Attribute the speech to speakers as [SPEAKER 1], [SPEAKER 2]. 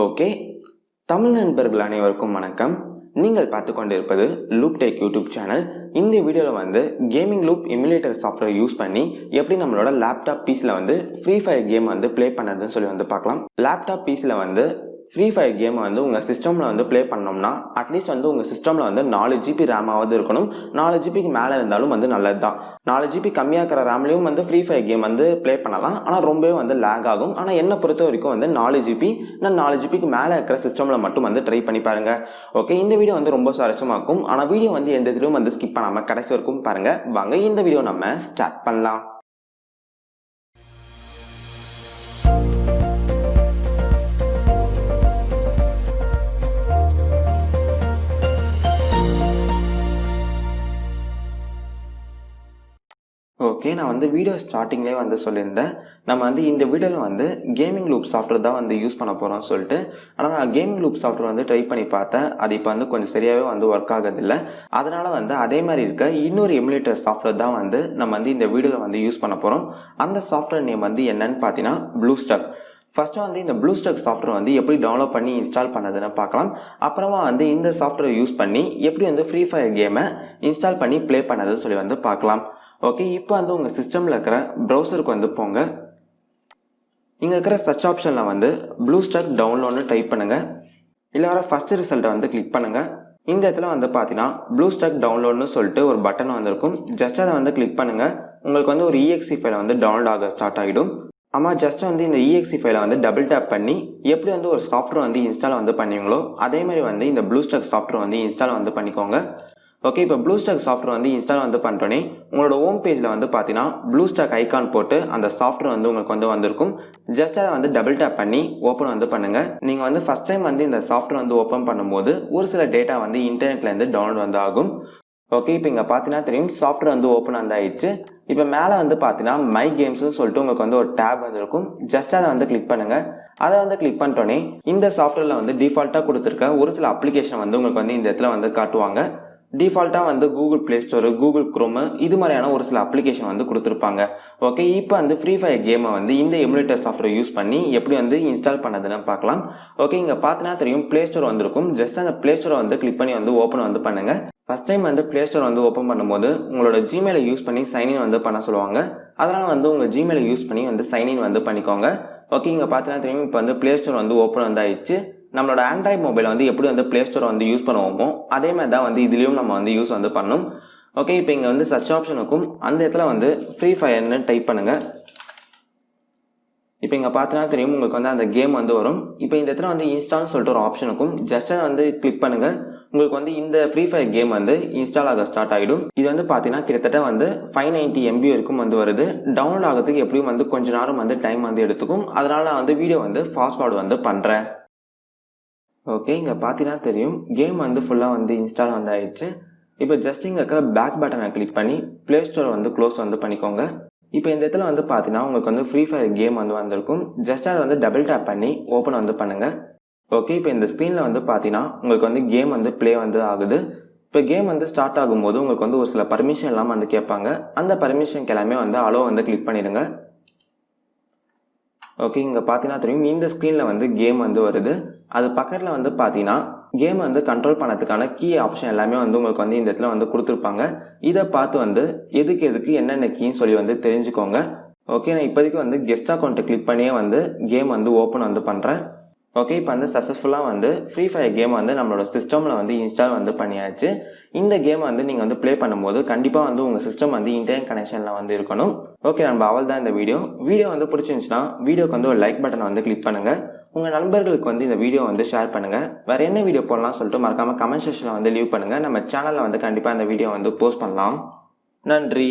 [SPEAKER 1] Okay, Tamil நண்பர்கள் அனைவருக்கும் வணக்கம். நீங்கள் பார்த்து கொண்டிருப்பது லூப்டெக் யூடியூப் சேனல். இந்த வீடியோவில் வந்து gaming loop emulator software use பண்ணி எப்படி நம்மளோட லேப்டாப் பீஸில் வந்து ஃப்ரீஃபயர் கேம் வந்து ப்ளே பண்ணதுன்னு சொல்லி வந்து பார்க்கலாம். லேப்டாப் பீஸில் வந்து ஃப்ரீஃபயர் கேமை வந்து உங்கள் சிஸ்டமில் வந்து ப்ளே பண்ணோம்னா அட்லீஸ்ட் வந்து உங்கள் சிஸ்டமில் வந்து 4 GB ரேமாவது இருக்கணும். 4 GBக்கு மேலே இருந்தாலும் வந்து நல்லது தான். 4 GB கம்மியாக இருக்கிற ரேம்லேயும் வந்து ஃப்ரீஃபயர் கேம் வந்து ப்ளே பண்ணலாம். ஆனால் ரொம்பவே வந்து லேக் ஆகும். ஆனால் என்னை பொறுத்த வரைக்கும் வந்து 4 GB நான் 4 GBக்கு மேலே இருக்கிற சிஸ்டமில் மட்டும் வந்து ட்ரை பண்ணி பாருங்கள். ஓகே, இந்த வீடியோ வந்து ரொம்ப சுவாரஸ்யமாக்கும். ஆனால் வீடியோ வந்து எந்த இதுலையும் வந்து ஸ்கிப் பண்ணாமல் கடைசி வரைக்கும் பாருங்கள். வாங்க இந்த வீடியோ நம்ம ஸ்டார்ட் பண்ணலாம். ஓகே, நான் வந்து வீடியோ ஸ்டார்டிங்லேயே வந்து சொல்லியிருந்தேன், நம்ம வந்து இந்த வீடியோவில் வந்து கேமிங் லூப் சாஃப்ட்வேர் தான் வந்து யூஸ் பண்ண போகிறோம்னு சொல்லிட்டு. ஆனால் நான் கேமிங் லூப் சாஃப்ட்வேர் வந்து ட்ரை பண்ணி பார்த்தேன். அது இப்போ வந்து கொஞ்சம் சரியாகவே வந்து ஒர்க் ஆகுதில்லை. அதனால் வந்து அதே மாதிரி இருக்க இன்னொரு எமுலேட்டர் சாஃப்ட்வேர் தான் வந்து நம்ம வந்து இந்த வீடியோவில் வந்து யூஸ் பண்ண போகிறோம். அந்த சாஃப்ட்வேர் நேம் வந்து என்னன்னு பார்த்தீங்கன்னா ப்ளூஸ்டாக். ஃபஸ்ட்டு வந்து இந்த ப்ளூஸ்டாக் சாஃப்ட்வேர் வந்து எப்படி டவுன்லோட் பண்ணி இன்ஸ்டால் பண்ணதுன்னு பார்க்கலாம். அப்புறமா வந்து இந்த சாஃப்ட்வேர் யூஸ் பண்ணி எப்படி வந்து ஃப்ரீஃபயர் கேமை இன்ஸ்டால் பண்ணி ப்ளே பண்ணதுன்னு சொல்லி வந்து பார்க்கலாம். ஓகே, இப்போ வந்து உங்கள் சிஸ்டமில் இருக்கிற ப்ரௌசருக்கு வந்து போங்க. இங்கே இருக்கிற சர்ச் ஆப்ஷனில் வந்து ப்ளூஸ்டாக் டவுன்லோட்னு டைப் பண்ணுங்கள். இல்லை வர ஃபஸ்ட்டு ரிசல்ட்டை வந்து கிளிக் பண்ணுங்கள். இந்த இடத்துல வந்து பார்த்தீங்கன்னா ப்ளூஸ்டாக் டவுன்லோட்னு சொல்லிட்டு ஒரு பட்டன் வந்திருக்கும். ஜஸ்ட் அதை வந்து கிளிக் பண்ணுங்கள். உங்களுக்கு வந்து ஒரு EXE ஃபைலை வந்து டவுன்லோட் ஆக ஸ்டார்ட் ஆகிடும். ஆமாம், ஜஸ்ட் வந்து இந்த EXE ஃபைலை வந்து டபுள் டேப் பண்ணி எப்படி வந்து ஒரு சாஃப்ட்வேர் வந்து இன்ஸ்டால் வந்து பண்ணுவீங்களோ அதே மாதிரி வந்து இந்த ப்ளூஸ்டாக் சாஃப்ட்வேர் வந்து இன்ஸ்டால் வந்து பண்ணிக்கோங்க. ஓகே, இப்போ ப்ளூஸ்டாக் சாஃப்ட்வேர் வந்து இன்ஸ்டால் வந்து பண்ணிட்டோன்னே உங்களோட ஹோம் பேஜில் வந்து பார்த்தீங்கன்னா ப்ளூஸ்டாக் ஐக்கான் போட்டு அந்த சாஃப்ட்வேர் வந்து உங்களுக்கு வந்து வந்திருக்கும். ஜஸ்ட் அதை வந்து டபுள் டேப் பண்ணி ஓப்பன் வந்து பண்ணுங்கள். நீங்கள் வந்து ஃபஸ்ட் டைம் வந்து இந்த சாஃப்ட்வேர் வந்து ஓப்பன் பண்ணும்போது ஒரு சில டேட்டா வந்து இன்டர்நெட்லேருந்து டவுன்லோட் வந்து ஆகும். ஓகே, இப்போ இங்கே பார்த்தீங்கன்னா தெரியும் சாஃப்ட்வேர் வந்து ஓப்பன் வந்து ஆயிடுச்சு. இப்போ மேலே வந்து பார்த்தீங்கன்னா மை கேம்ஸ்னு சொல்லிட்டு உங்களுக்கு வந்து ஒரு டேப் வந்துருக்கும். ஜஸ்ட் அதை வந்து கிளிக் பண்ணுங்கள். அதை வந்து கிளிக் பண்ணிட்டோன்னே இந்த சாஃப்ட்வேரில் வந்து டிஃபால்ட்டாக கொடுத்துருக்க ஒரு சில அப்ளிகேஷன் வந்து உங்களுக்கு வந்து இந்த இடத்துல வந்து காட்டுவாங்க. டிஃபால்ட்டாக வந்து Google play store, Google Chrome இது மாதிரியான ஒரு சில அப்ளிகேஷன் வந்து கொடுத்துருப்பாங்க. ஓகே, இப்போ வந்து ஃப்ரீஃபயர் கேமை வந்து இந்த எமுலேட்டர் சாஃப்ட்வேர் யூஸ் பண்ணி எப்படி வந்து இன்ஸ்டால் பண்ணதுன்னு பார்க்கலாம். ஓகே, இங்கே பார்த்தீங்கன்னா தெரியும் ப்ளே ஸ்டோர் வந்திருக்கும். ஜஸ்ட் அந்த ப்ளே ஸ்டோரை வந்து கிளிக் பண்ணி வந்து ஓப்பன் வந்து பண்ணுங்கள். ஃபஸ்ட் டைம் வந்து ப்ளே ஸ்டோர் வந்து ஓப்பன் பண்ணும்போது உங்களோட ஜிமெயிலை யூஸ் பண்ணி சைன்இன் வந்து பண்ண சொல்லுவாங்க. அதனால் வந்து உங்கள் ஜிமெயிலை யூஸ் பண்ணி வந்து சைன்இன் வந்து பண்ணிக்கோங்க. ஓகே, இங்கே பார்த்தீங்கன்னா தெரியும் இப்போ வந்து ப்ளே ஸ்டோர் வந்து ஓப்பன் வந்து ஆயிடுச்சு. நம்மளோட ஆண்ட்ராய்ட் மொபைலை வந்து எப்படி வந்து ப்ளே ஸ்டோரை வந்து யூஸ் பண்ணுவோமோ அதே மாதிரி தான் வந்து இதுலேயும் நம்ம வந்து யூஸ் வந்து பண்ணணும். ஓகே, இப்போ இங்கே வந்து சர்ச் ஆப்ஷனுக்கும் அந்த இடத்துல வந்து ஃப்ரீஃபயர்னு டைப் பண்ணுங்கள். இப்போ இங்கே பார்த்தீங்கன்னா தெரியும் உங்களுக்கு வந்து அந்த கேம் வந்து வரும். இப்போ இந்த இடத்துல வந்து இன்ஸ்டால்னு சொல்லிட்டு ஒரு ஆப்ஷனுக்கும் ஜஸ்ட் வந்து கிளிக் பண்ணுங்கள். உங்களுக்கு வந்து இந்த ஃப்ரீஃபயர் கேம் வந்து இன்ஸ்டால் ஆக ஸ்டார்ட் ஆகிடும். இது வந்து பார்த்தீங்கன்னா கிட்டத்தட்ட வந்து 590 MB வரைக்கும் வந்து வருது. டவுன்லோட் ஆகிறதுக்கு எப்படியும் வந்து கொஞ்ச நேரம் வந்து டைம் வந்து எடுத்துக்கும். அதனால் நான் வந்து வீடியோ வந்து ஃபாஸ்ட் ஃபார்வர்ட் வந்து பண்ணுறேன். ஓகே, இங்கே பார்த்தீங்கன்னா தெரியும் கேம் வந்து ஃபுல்லாக வந்து இன்ஸ்டால் வந்து ஆயிடுச்சு. இப்போ ஜஸ்ட் இங்கே இருக்கிற பேக் பட்டனை கிளிக் பண்ணி ப்ளே ஸ்டோரை வந்து க்ளோஸ் வந்து பண்ணிக்கோங்க. இப்போ இந்த இடத்துல வந்து பார்த்தீங்கன்னா உங்களுக்கு வந்து ஃப்ரீஃபயர் கேம் வந்து வந்திருக்கும். ஜஸ்ட் அதை வந்து டபுள் டேப் பண்ணி ஓப்பன் வந்து பண்ணுங்கள். ஓகே, இப்போ இந்த ஸ்க்ரீனில் வந்து பார்த்தீங்கன்னா உங்களுக்கு வந்து கேம் வந்து ப்ளே வந்து ஆகுது. இப்போ கேம் வந்து ஸ்டார்ட் ஆகும்போது உங்களுக்கு வந்து ஒரு சில பர்மிஷன் எல்லாம் வந்து கேட்பாங்க. அந்த பர்மிஷனுக்கு எல்லாமே வந்து அலோ வந்து கிளிக் பண்ணிடுங்க. ஓகே, இங்கே பார்த்தீங்கன்னா தெரியும் இந்த ஸ்க்ரீனில் வந்து கேம் வந்து வருது. அது பக்கத்தில் வந்து பார்த்தீங்கன்னா கேம் வந்து கண்ட்ரோல் பண்ணதுக்கான கீ ஆப்ஷன் எல்லாமே வந்து உங்களுக்கு வந்து இந்த இடத்துல வந்து கொடுத்துருப்பாங்க. இதை பார்த்து வந்து எதுக்கு என்னென்ன கீன்னு சொல்லி வந்து தெரிஞ்சுக்கோங்க. ஓகே, நான் இப்போதைக்கு வந்து கெஸ்ட் அக்கௌண்ட்டை கிளிக் பண்ணியே வந்து கேம் வந்து ஓப்பன் வந்து பண்ணுறேன். ஓகே, இப்போ வந்து சக்ஸஸ்ஃபுல்லாக வந்து ஃப்ரீஃபயர் கேம் வந்து நம்மளோட சிஸ்டமில் வந்து இன்ஸ்டால் வந்து பண்ணியாச்சு. இந்த கேம் வந்து நீங்கள் வந்து ப்ளே பண்ணும்போது கண்டிப்பாக வந்து உங்கள் சிஸ்டம் வந்து இன்டர்நெட் கனெக்ஷனில் வந்து இருக்கணும். ஓகே, நம்ம அவள் தான் இந்த வீடியோ வந்து பிடிச்சிருந்துச்சுன்னா வீடியோக்கு வந்து ஒரு லைக் பட்டனை வந்து கிளிக் பண்ணுங்கள். உங்கள் நண்பர்களுக்கு வந்து இந்த வீடியோ வந்து ஷேர் பண்ணுங்கள். வேறு என்ன வீடியோ போடலாம் சொல்லிட்டு மறக்காமல் கமெண்ட் செக்ஷனில் வந்து லீவ் பண்ணுங்கள். நம்ம சேனலில் வந்து கண்டிப்பாக இந்த வீடியோ வந்து போஸ்ட் பண்ணலாம். நன்றி.